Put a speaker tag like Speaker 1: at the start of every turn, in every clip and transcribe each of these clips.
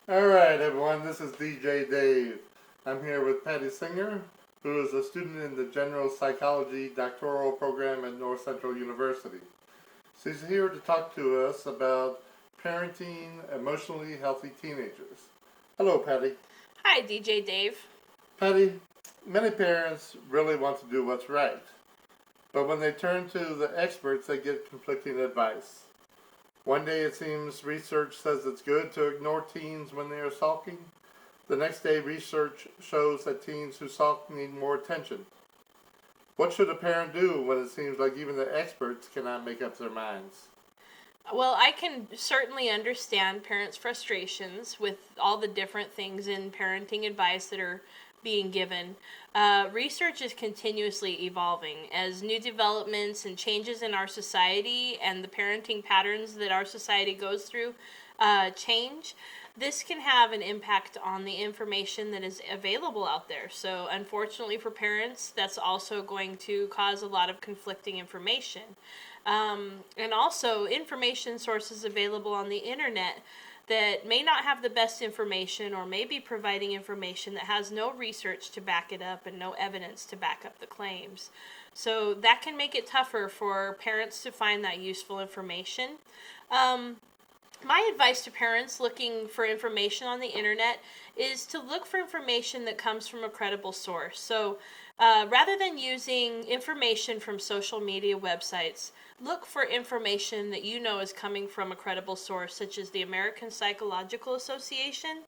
Speaker 1: All right, everyone, this is DJ Dave. I'm here with Patty Singer, who is a student in the General Psychology doctoral program at Northcentral University. She's here to talk to us about parenting emotionally healthy teenagers. Hello, Patty.
Speaker 2: Hi, DJ Dave.
Speaker 1: Patty, many parents really want to do what's right, but when they turn to the experts, they get conflicting advice. One day it seems research says it's good to ignore teens when they are sulking. The next day, research shows that teens who sulk need more attention. What should a parent do when it seems like even the experts cannot make up their minds?
Speaker 2: Well, I can certainly understand parents' frustrations with all the different things in parenting advice that are being given. Research is continuously evolving as new developments and changes in our society and the parenting patterns that our society goes through change. This can have an impact on the information that is available out there. So, unfortunately for parents, that's also going to cause a lot of conflicting information. And also, information sources available on the internet that may not have the best information or may be providing information that has no research to back it up and no evidence to back up the claims. So, that can make it tougher for parents to find that useful information. Um, my advice to parents looking for information on the internet is to look for information that comes from a credible source. So, rather than using information from social media websites, look for information that you know is coming from a credible source, such as the American Psychological Association.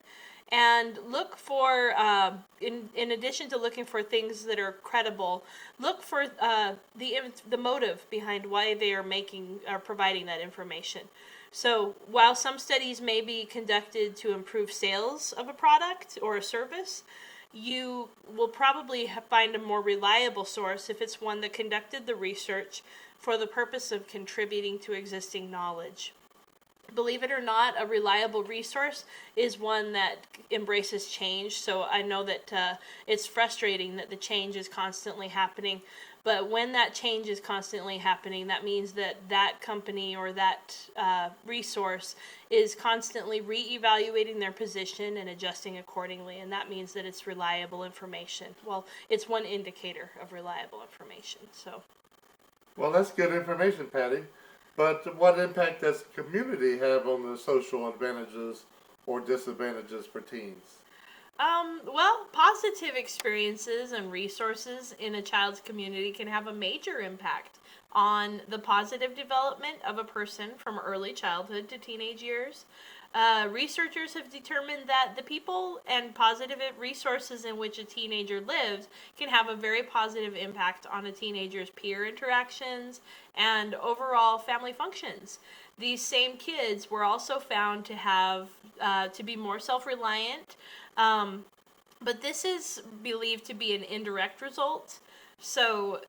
Speaker 2: And look for, in addition to looking for things that are credible, look for the motive behind why they are making or providing that information. So while some studies may be conducted to improve sales of a product or a service, you will probably find a more reliable source if it's one that conducted the research for the purpose of contributing to existing knowledge. Believe it or not, a reliable resource is one that embraces change. So I know that it's frustrating that the change is constantly happening. But when that change is constantly happening, that means that that company or that resource is constantly re-evaluating their position and adjusting accordingly. And that means that it's reliable information. Well, it's one indicator of reliable information. So.
Speaker 1: Well, that's good information, Patty. But what impact does the community have on the social advantages or disadvantages for teens?
Speaker 2: Well, positive experiences and resources in a child's community can have a major impact on the positive development of a person from early childhood to teenage years. Researchers have determined that the people and positive resources in which a teenager lives can have a very positive impact on a teenager's peer interactions and overall family functions. These same kids were also found to have to be more self-reliant, um, but this is believed to be an indirect result. So,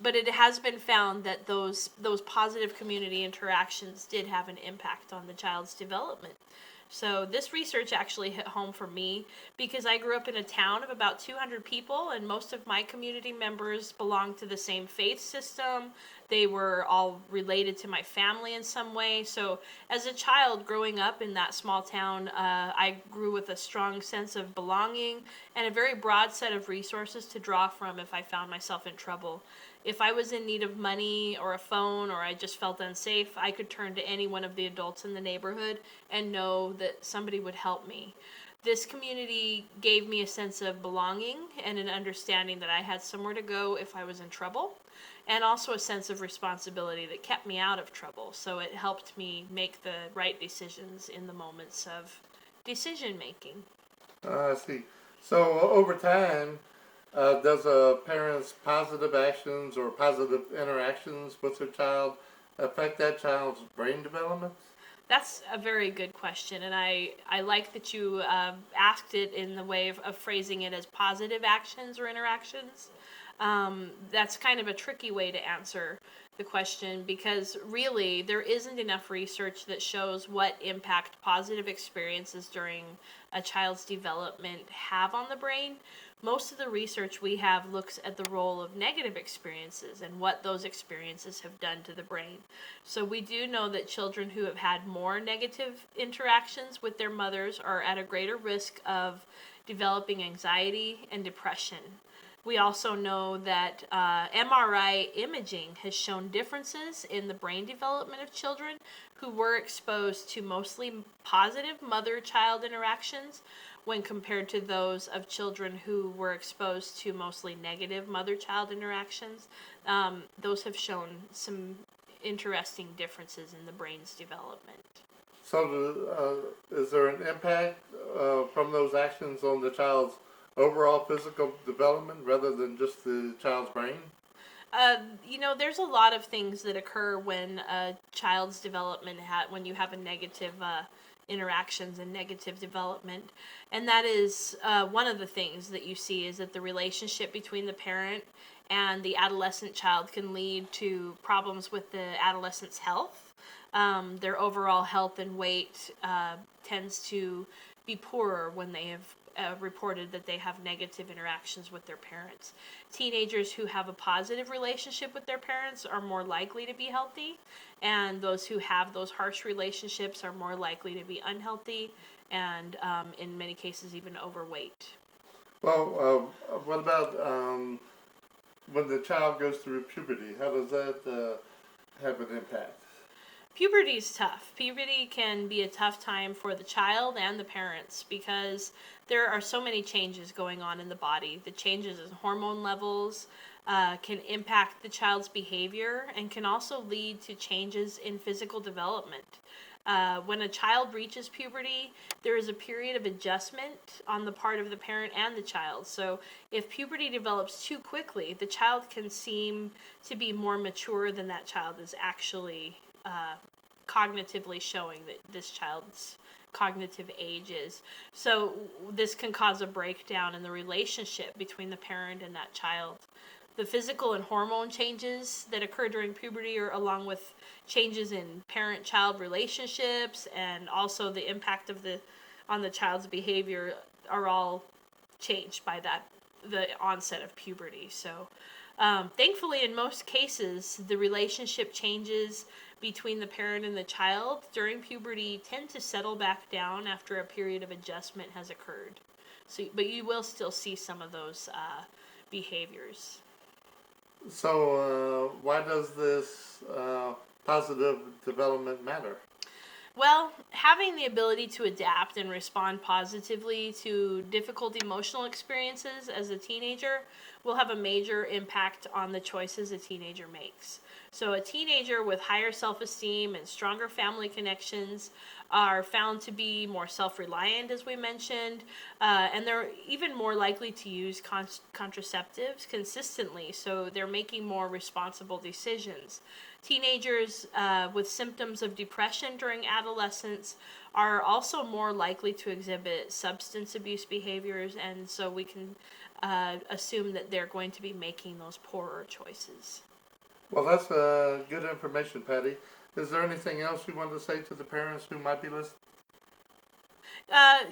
Speaker 2: but it has been found that those positive community interactions did have an impact on the child's development. So this research actually hit home for me because I grew up in a town of about 200 people, and most of my community members belonged to the same faith system. They were all related to my family in some way. So as a child growing up in that small town, I grew with a strong sense of belonging and a very broad set of resources to draw from if I found myself in trouble. If I was in need of money or a phone or I just felt unsafe, I could turn to any one of the adults in the neighborhood and know that somebody would help me. This community gave me a sense of belonging and an understanding that I had somewhere to go if I was in trouble, and also a sense of responsibility that kept me out of trouble. So it helped me make the right decisions in the moments of decision making.
Speaker 1: I see. So over time, does a parent's positive actions or positive interactions with their child affect that child's brain development?
Speaker 2: That's a very good question, and I like that you asked it in the way of phrasing it as positive actions or interactions. That's kind of a tricky way to answer the question, because really there isn't enough research that shows what impact positive experiences during a child's development have on the brain. Most of the research we have looks at the role of negative experiences and what those experiences have done to the brain. So we do know that children who have had more negative interactions with their mothers are at a greater risk of developing anxiety and depression. We also know that MRI imaging has shown differences in the brain development of children who were exposed to mostly positive mother-child interactions when compared to those of children who were exposed to mostly negative mother-child interactions. Those have shown some interesting differences in the brain's development.
Speaker 1: So, is there an impact from those actions on the child's overall physical development rather than just the child's brain?
Speaker 2: There's a lot of things that occur when a child's development when you have a negative interactions and negative development, and that is one of the things that you see is that the relationship between the parent and the adolescent child can lead to problems with the adolescent's health. Their overall health and weight tends to be poorer when they have reported that they have negative interactions with their parents. Teenagers who have a positive relationship with their parents are more likely to be healthy, and those who have those harsh relationships are more likely to be unhealthy and in many cases even overweight.
Speaker 1: Well, what about when the child goes through puberty? How does that have an impact?
Speaker 2: Puberty is tough. Puberty can be a tough time for the child and the parents because there are so many changes going on in the body. The changes in hormone levels can impact the child's behavior and can also lead to changes in physical development. When a child reaches puberty, there is a period of adjustment on the part of the parent and the child. So if puberty develops too quickly, the child can seem to be more mature than that child is actually cognitively showing that this child's cognitive age is. So this can cause a breakdown in the relationship between the parent and that child. The physical and hormone changes that occur during puberty, or along with changes in parent-child relationships and also the impact of on the child's behavior, are all changed by the onset of puberty. So thankfully, in most cases, the relationship changes between the parent and the child during puberty tend to settle back down after a period of adjustment has occurred. So, but you will still see some of those behaviors.
Speaker 1: So, why does this positive development matter?
Speaker 2: Well, having the ability to adapt and respond positively to difficult emotional experiences as a teenager will have a major impact on the choices a teenager makes. So a teenager with higher self-esteem and stronger family connections are found to be more self-reliant, as we mentioned, and they're even more likely to use contraceptives consistently, so they're making more responsible decisions. Teenagers with symptoms of depression during adolescence are also more likely to exhibit substance abuse behaviors, and so we can assume that they're going to be making those poorer choices.
Speaker 1: Well, that's good information, Patty. Is there anything else you want to say to the parents who might be listening?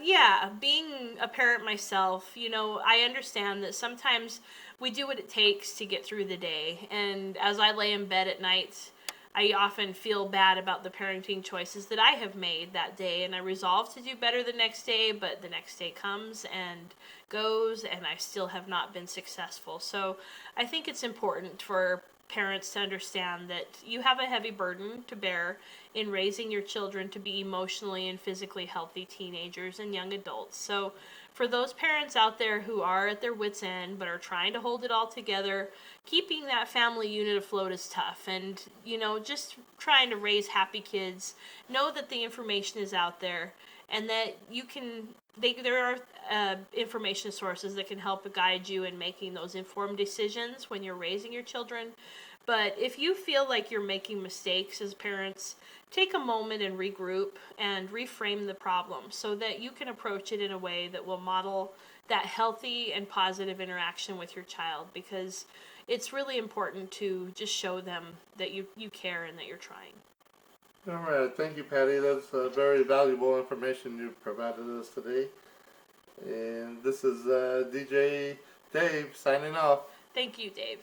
Speaker 2: Yeah, being a parent myself, I understand that sometimes we do what it takes to get through the day. And as I lay in bed at night, I often feel bad about the parenting choices that I have made that day. And I resolve to do better the next day, but the next day comes and goes, and I still have not been successful. So I think it's important for parents to understand that you have a heavy burden to bear in raising your children to be emotionally and physically healthy teenagers and young adults. So for those parents out there who are at their wits' end but are trying to hold it all together, keeping that family unit afloat is tough. And, just trying to raise happy kids, know that the information is out there and that there are information sources that can help guide you in making those informed decisions when you're raising your children. But if you feel like you're making mistakes as parents, take a moment and regroup and reframe the problem so that you can approach it in a way that will model that healthy and positive interaction with your child, because it's really important to just show them that you care and that you're trying.
Speaker 1: All right, thank you, Patty. That's very valuable information you provided us today. And this is DJ Dave signing off.
Speaker 2: Thank you, Dave.